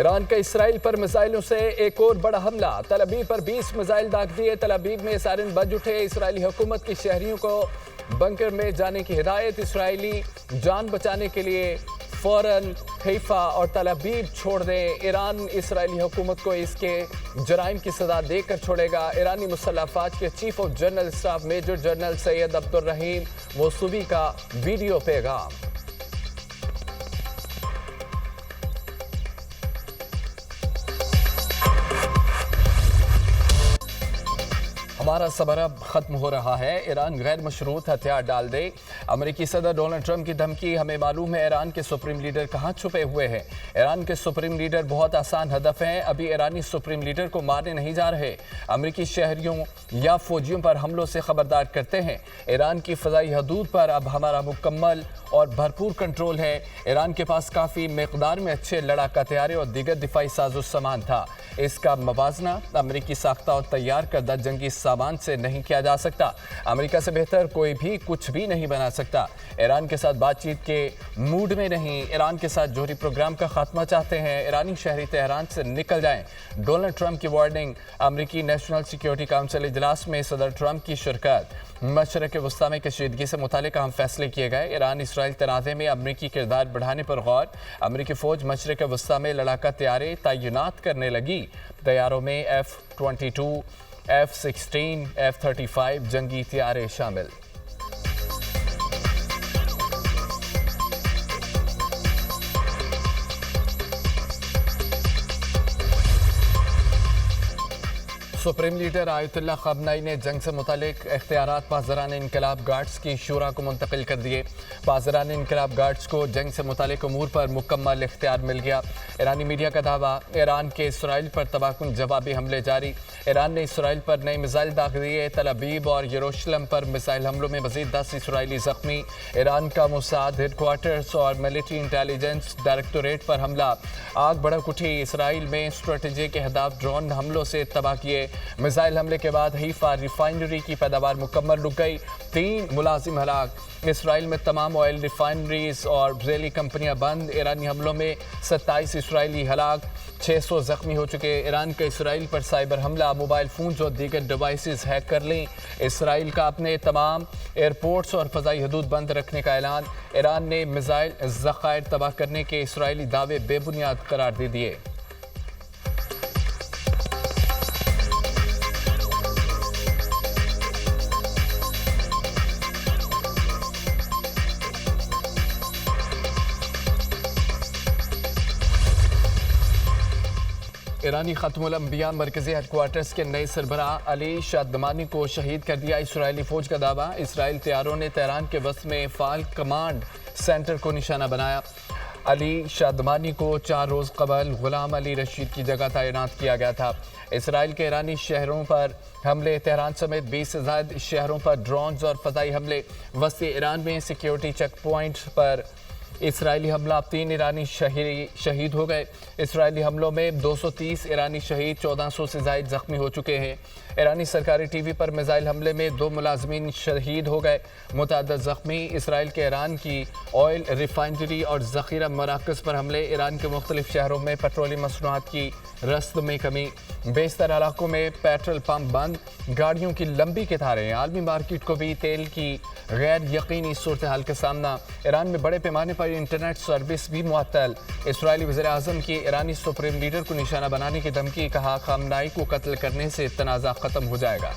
ایران کا اسرائیل پر میزائلوں سے ایک اور بڑا حملہ، تل ابیب پر 20 میزائل داغ دیے، تل ابیب میں سائرن بج اٹھے، اسرائیلی حکومت کی شہریوں کو بنکر میں جانے کی ہدایت، اسرائیلی جان بچانے کے لیے فوراً حیفا اور تل ابیب چھوڑ دیں، ایران اسرائیلی حکومت کو اس کے جرائم کی سزا دے کر چھوڑے گا، ایرانی مسلح افواج کے chief of general staff major general Seyed Abdolrahim Mousavi کا ویڈیو پیغام۔ ہمارا صبر اب ختم ہو رہا ہے، ایران غیر مشروط ہتھیار ڈال دے، امریکی صدر ڈونلڈ ٹرمپ کی دھمکی، ہمیں معلوم ہے ایران کے سپریم لیڈر کہاں چھپے ہوئے ہیں، ایران کے سپریم لیڈر بہت آسان ہدف ہیں، ابھی ایرانی سپریم لیڈر کو مارنے نہیں جا رہے، امریکی شہریوں یا فوجیوں پر حملوں سے خبردار کرتے ہیں، ایران کی فضائی حدود پر اب ہمارا مکمل اور بھرپور کنٹرول ہے، ایران کے پاس کافی مقدار میں اچھے لڑاکا طیارے اور دیگر دفاعی ساز و سامان تھا، اس کا موازنہ امریکی ساختہ اور تیار کردہ جنگی سامان سے نہیں کیا جا سکتا، امریکہ سے بہتر کوئی بھی کچھ بھی نہیں بنا سکتا، ایران کے ساتھ بات چیت کے موڈ میں نہیں، ایران کے ساتھ جوہری پروگرام کا خاتمہ چاہتے ہیں، ایرانی شہری تہران سے نکل جائیں، ڈونلڈ ٹرمپ کی وارننگ، امریکی نیشنل سیکیورٹی کونسل اجلاس میں صدر ٹرمپ کی شرکت، مشرق وسطی میں کشیدگی سے متعلق اہم فیصلے کیے گئے، ایران اسرائیل تنازع میں امریکی کردار بڑھانے پر غور، امریکی فوج مشرق وسطی میں لڑاکا طیارے تعینات کرنے لگی، طیاروں میں F-22 F-16 F-35 جنگی طیارے شامل۔ سپریم لیڈر آیت اللہ خامنئی نے جنگ سے متعلق اختیارات پاسداران انقلاب گارڈز کی شورا کو منتقل کر دیے، پاسداران انقلاب گارڈز کو جنگ سے متعلق امور پر مکمل اختیار مل گیا، ایرانی میڈیا کا دعویٰ، ایران کے اسرائیل پر تباہ کن جوابی حملے جاری، ایران نے اسرائیل پر نئے میزائل داغ دیے، تل ابیب اور یروشلم پر میزائل حملوں میں مزید 10 اسرائیلی زخمی، ایران کا موساد ہیڈ کوارٹرز اور ملٹری انٹیلیجنس ڈائریکٹوریٹ پر حملہ، آگ بھڑک اٹھی، اسرائیل میں اسٹریٹجک اہداف ڈرون حملوں سے تباہ کیے، میزائل حملے کے بعد حیفا ریفائنری کی پیداوار مکمل رک گئی، 3 ملازم ہلاک، اسرائیل میں تمام آئل ریفائنریز اور بریلی کمپنیاں بند، ایرانی حملوں میں 27 اسرائیلی ہلاک، 600 زخمی ہو چکے، ایران کا اسرائیل پر سائبر حملہ، موبائل فونز اور دیگر ڈیوائسز ہیک کر لیں، اسرائیل کا اپنے تمام ایئرپورٹس اور فضائی حدود بند رکھنے کا اعلان، ایران نے میزائل ذخائر تباہ کرنے کے اسرائیلی دعوے بے بنیاد قرار دے دیے۔ ایرانی ختم الانبیاء مرکزی ہیڈ کوارٹرز کے نئے سربراہ علی شادمانی کو شہید کر دیا، اسرائیلی فوج کا دعویٰ، اسرائیل طیاروں نے تہران کے وسط میں فعال کمانڈ سینٹر کو نشانہ بنایا، علی شادمانی کو 4 روز قبل غلام علی رشید کی جگہ تعینات کیا گیا تھا، اسرائیل کے ایرانی شہروں پر حملے، تہران سمیت 20 سے زائد شہروں پر ڈرونز اور فضائی حملے، وسطی ایران میں سیکیورٹی چیک پوائنٹ پر اسرائیلی حملہ، 3 ایرانی شہید ہو گئے، اسرائیلی حملوں میں 230 ایرانی شہید، 1400 سے زائد زخمی ہو چکے ہیں، ایرانی سرکاری ٹی وی پر میزائل حملے میں 2 ملازمین شہید ہو گئے، متعدد زخمی، اسرائیل کے ایران کی آئل ریفائنری اور ذخیرہ مراکز پر حملے، ایران کے مختلف شہروں میں پیٹرولیم مصنوعات کی رسد میں کمی، بیشتر علاقوں میں پیٹرول پمپ بند، گاڑیوں کی لمبی قطاریں، عالمی مارکیٹ کو بھی تیل کی غیر یقینی صورتحال کا سامنا، ایران میں بڑے پیمانے پر انٹرنیٹ سروس بھی معطل، اسرائیلی وزیر اعظم کی ایرانی سپریم لیڈر کو نشانہ بنانے کی دھمکی، کہا خامنئی کو قتل کرنے سے تنازع ختم ہو جائے گا۔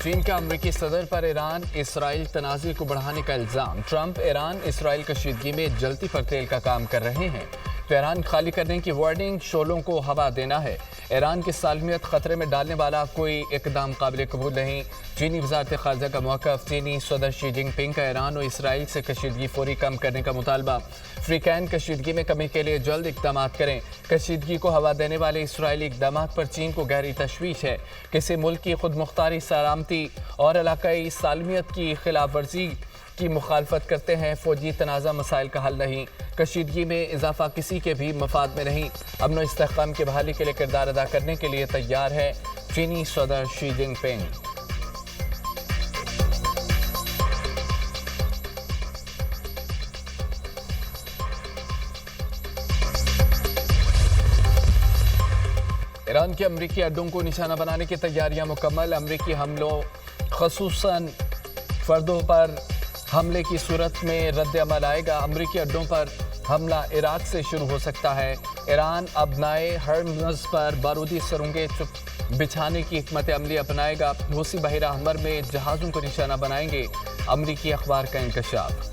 چین کا امریکی صدر پر ایران اسرائیل تنازع کو بڑھانے کا الزام، ٹرمپ ایران اسرائیل کشیدگی میں جلتی پر تیل کا کام کر رہے ہیں، تہران خالی کرنے کی وارننگ، شعلوں کو ہوا دینا ہے، ایران کی سالمیت خطرے میں ڈالنے والا کوئی اقدام قابل قبول نہیں، چینی وزارت خارجہ کا موقف، چینی صدر شی جن پنگ کا ایران اور اسرائیل سے کشیدگی فوری کم کرنے کا مطالبہ، افریقین کشیدگی میں کمی کے لیے جلد اقدامات کریں، کشیدگی کو ہوا دینے والے اسرائیلی اقدامات پر چین کو گہری تشویش ہے، کسی ملک کی خود مختاری، سلامتی اور علاقائی سالمیت کی خلاف ورزی کی مخالفت کرتے ہیں، فوجی تنازع مسائل کا حل نہیں، کشیدگی میں اضافہ کسی کے بھی مفاد میں نہیں، امن و استحکام کی بحالی کے لیے کردار ادا کرنے کے لیے تیار ہے چینی صدر شی جن پنگ۔ ایران کے امریکی اڈوں کو نشانہ بنانے کی تیاریاں مکمل. امریکی حملوں خصوصاً فردوں پر حملے کی صورت میں رد عمل آئے گا. امریکی اڈوں پر حملہ عراق سے شروع ہو سکتا ہے. ایران ابنائے ہرمز پر بارودی سرنگیں بچھانے کی حکمت عملی اپنائے گا. حوثی بحیرہ احمر میں جہازوں کو نشانہ بنائیں گے. امریکی اخبار کا انکشاف.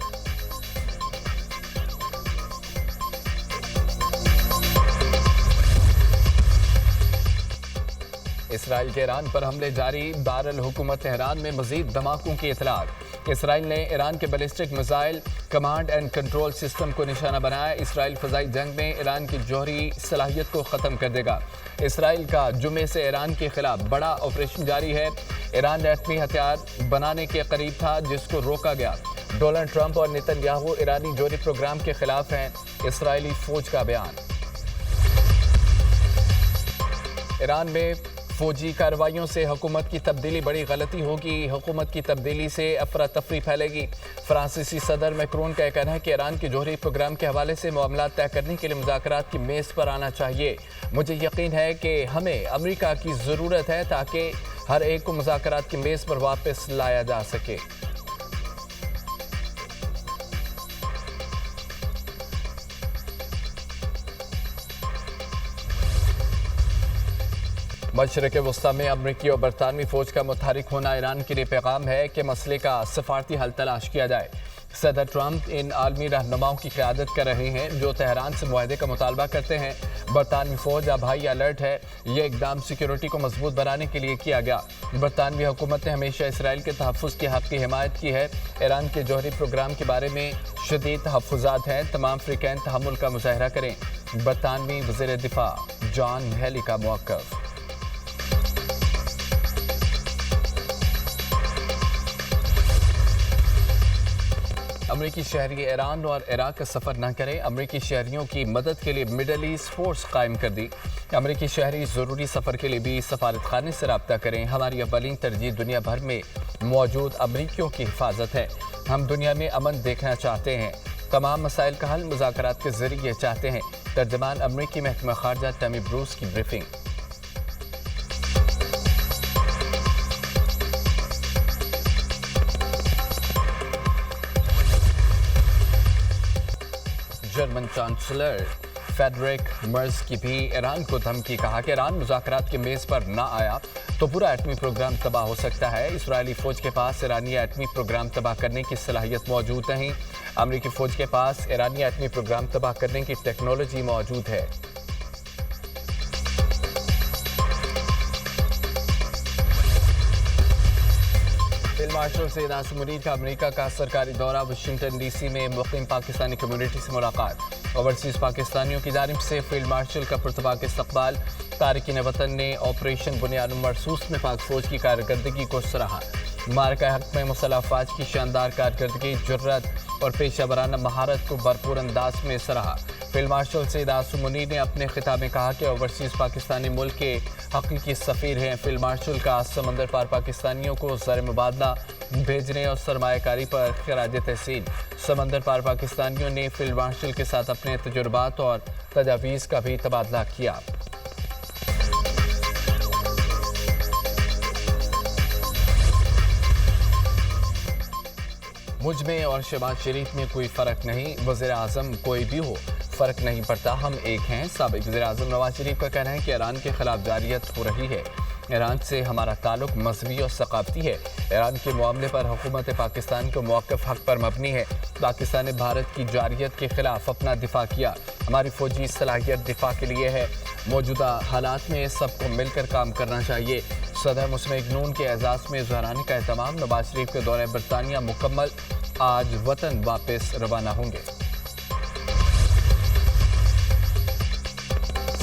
اسرائیل کے ایران پر حملے جاری. دارالحکومت تہران میں مزید دھماکوں کی اطلاعات. اسرائیل نے ایران کے ballistic missile command and control system کو نشانہ بنایا. اسرائیل فضائی جنگ میں ایران کی جوہری صلاحیت کو ختم کر دے گا. اسرائیل کا جمعے سے ایران کے خلاف بڑا آپریشن جاری ہے. ایران ایٹمی ہتھیار بنانے کے قریب تھا جس کو روکا گیا. ڈونلڈ ٹرمپ اور نیتن یاہو ایرانی جوہری پروگرام کے خلاف ہیں. اسرائیلی فوج کا بیان. ایران میں فوجی کارروائیوں سے حکومت کی تبدیلی بڑی غلطی ہوگی. حکومت کی تبدیلی سے افراتفری پھیلے گی. فرانسیسی صدر میکرون کا کہنا ہے کہ ایران کے جوہری پروگرام کے حوالے سے معاملات طے کرنے کے لیے مذاکرات کی میز پر آنا چاہیے. مجھے یقین ہے کہ ہمیں امریکہ کی ضرورت ہے تاکہ ہر ایک کو مذاکرات کی میز پر واپس لایا جا سکے. مشرق وسطی میں امریکی اور برطانوی فوج کا متحرک ہونا ایران کے لیے پیغام ہے کہ مسئلے کا سفارتی حل تلاش کیا جائے. صدر ٹرمپ ان عالمی رہنماؤں کی قیادت کر رہے ہیں جو تہران سے معاہدے کا مطالبہ کرتے ہیں. برطانوی فوج اب ہائی الرٹ ہے. یہ اقدام سیکیورٹی کو مضبوط بنانے کے لیے کیا گیا. برطانوی حکومت نے ہمیشہ اسرائیل کے تحفظ کے حق کی حمایت کی ہے. ایران کے جوہری پروگرام کے بارے میں شدید تحفظات ہیں. تمام فریقین تحمل کا مظاہرہ کریں. برطانوی وزیر دفاع جان ہیلی کا موقف. امریکی شہری ایران اور عراق کا سفر نہ کریں. امریکی شہریوں کی مدد کے لیے مڈل ایسٹ فورس قائم کر دی. امریکی شہری ضروری سفر کے لیے بھی سفارت خانے سے رابطہ کریں. ہماری اولین ترجیح دنیا بھر میں موجود امریکیوں کی حفاظت ہے. ہم دنیا میں امن دیکھنا چاہتے ہیں. تمام مسائل کا حل مذاکرات کے ذریعے چاہتے ہیں. ترجمان امریکی محکمہ خارجہ ٹامی بروس کی بریفنگ. جرمن چانسلر فیڈرک مرز کی بھی ایران کو دھمکی. کہا کہ ایران مذاکرات کی میز پر نہ آیا تو پورا ایٹمی پروگرام تباہ ہو سکتا ہے. اسرائیلی فوج کے پاس ایرانی ایٹمی پروگرام تباہ کرنے کی صلاحیت موجود نہیں. امریکی فوج کے پاس ایرانی ایٹمی پروگرام تباہ کرنے کی ٹیکنالوجی موجود ہے. فیلڈ مارشل سید عاصم منیر کا امریکہ کا سرکاری دورہ. واشنگٹن ڈی سی میں مقیم پاکستانی کمیونٹی سے ملاقات. اوورسیز پاکستانیوں کی جانب سے فیلڈ مارشل کا پرتپاک استقبال. تارکین وطن نے آپریشن بنیاد مرصوص میں پاک فوج کی کارکردگی کو سراہا. مارکہ حق میں مسلح افواج کی شاندار کارکردگی، جرات اور پیشہ ورانہ مہارت کو بھرپور انداز میں سراہا. فیلڈ مارشل سید عاصم منیر نے اپنے خطاب میں کہا کہ اوورسیز پاکستانی ملک کے حقیقی سفیر ہیں. فیلڈ مارشل کا سمندر پار پاکستانیوں کو زر مبادلہ بھیجنے اور سرمایہ کاری پر خراج تحسین. سمندر پار پاکستانیوں نے فیلڈ مارشل کے ساتھ اپنے تجربات اور تجاویز کا بھی تبادلہ کیا. مجھ میں اور شہباز شریف میں کوئی فرق نہیں. وزیر اعظم کوئی بھی ہو فرق نہیں پڑتا، ہم ایک ہیں. سابق وزیر اعظم نواز شریف کا کہنا ہے کہ ایران کے خلاف جارحیت ہو رہی ہے. ایران سے ہمارا تعلق مذہبی اور ثقافتی ہے. ایران کے معاملے پر حکومت پاکستان کا موقف حق پر مبنی ہے. پاکستان نے بھارت کی جارحیت کے خلاف اپنا دفاع کیا. ہماری فوجی صلاحیت دفاع کے لیے ہے. موجودہ حالات میں سب کو مل کر کام کرنا چاہیے. صدر مسلم نون کے اعزاز میں ظہرانے کا اہتمام. نواز شریف کے دورہ برطانیہ مکمل. آج وطن واپس روانہ ہوں گے.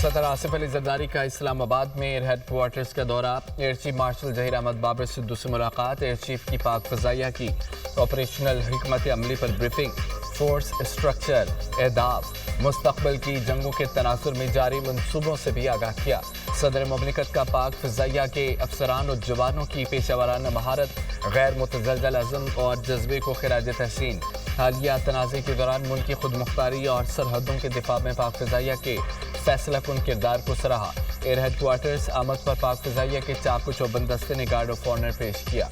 صدر آصف علی زرداری کا اسلام آباد میں ایئر ہیڈ کوارٹرز کا دورہ. Air chief marshal Zaheer Ahmed Babar Sidhu سے ملاقات. ایئر چیف کی پاک فضائیہ کی آپریشنل حکمت عملی پر بریفنگ. فورس اسٹرکچر، اہداف، مستقبل کی جنگوں کے تناظر میں جاری منصوبوں سے بھی آگاہ کیا. صدر مملکت کا پاک فضائیہ کے افسران اور جوانوں کی پیشہ ورانہ مہارت، غیر متزلزل عزم اور جذبے کو خراج تحسین. حالیہ تنازع کے دوران ملکی خود مختاری اور سرحدوں کے دفاع میں پاک فضائیہ کے فیصلہ کن کردار کو سراہا. ایئر ہیڈ کوارٹرز آمد پر پاک فضائیہ کے چاق و چوبند دستے نے گارڈ آف آنر پیش کیا